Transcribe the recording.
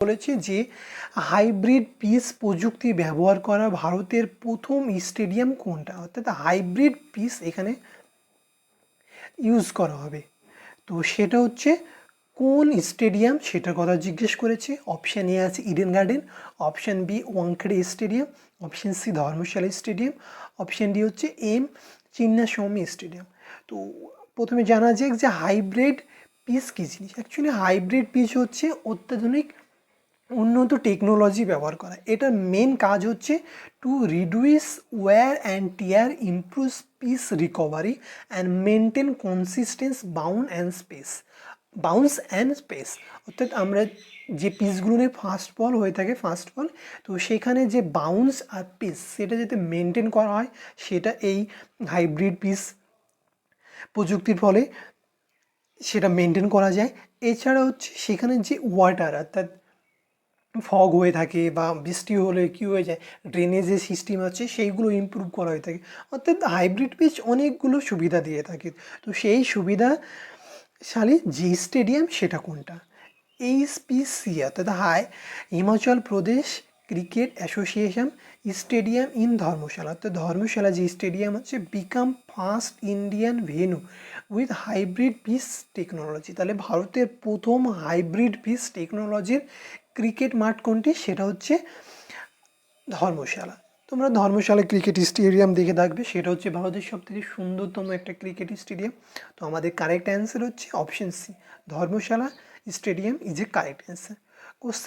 বলেছে যে hybrid pitch প্রযুক্তি ব্যবহার করা ভারতের প্রথম স্টেডিয়াম কোনটা, অর্থাৎ হাইব্রিড পিচ এখানে ইউজ করা হবে। তো সেটা হচ্ছে কোন স্টেডিয়াম সেটার কথা জিজ্ঞেস করেছে। অপশান এ আছে Eden Garden, option B Wankhede stadium, option C Dharamshala stadium, option D হচ্ছে এম চিন্নাস্বামী স্টেডিয়াম। তো প্রথমে জানা যাক যে হাইব্রিড পিচ কী জিনিস। অ্যাকচুয়ালি হাইব্রিড পিচ হচ্ছে অত্যাধুনিক উন্নত টেকনোলজি ব্যবহার করা। এটার মেন কাজ হচ্ছে to reduce wear and tear, improve pitch recovery and maintain consistence bounce and space. অর্থাৎ আমরা যে পিচগুলো নিয়ে ফাস্ট বল হয়ে থাকে ফাস্ট বল, তো সেখানে যে বাউন্স আর পিচ সেটা যাতে মেনটেন করা হয় সেটা এই হাইব্রিড পিচ প্রযুক্তির ফলে সেটা মেনটেন করা যায়। এছাড়া হচ্ছে সেখানে যে ওয়াটার অর্থাৎ ফগ হয়ে থাকে বা বৃষ্টি হলে কী হয়ে যায়, ড্রেনেজের সিস্টেম আছে সেইগুলো ইমপ্রুভ করা হয়ে থাকে। অর্থাৎ হাইব্রিড পিচ অনেকগুলো সুবিধা দিয়ে থাকে। তো সেই সুবিধাশালী যে স্টেডিয়াম সেটা কোনটা? এইচপিসি অর্থাৎ Himachal Pradesh cricket association stadium in Dharamshala, অর্থাৎ ধর্মশালা যে স্টেডিয়াম হচ্ছে become first Indian venue with hybrid pitch technology. তাহলে ভারতের প্রথম হাইব্রিড পিচ টেকনোলজির ক্রিকেট মাঠ কোনটি, সেটা হচ্ছে ধর্মশালা। তোমরা ধর্মশালা ক্রিকেট স্টেডিয়াম দেখে থাকবে, সেটা হচ্ছে ভারতের সবথেকে সুন্দরতম একটা ক্রিকেট স্টেডিয়াম। তো আমাদের কারেক্ট অ্যান্সার হচ্ছে option C, Dharamshala stadium is a correct answer.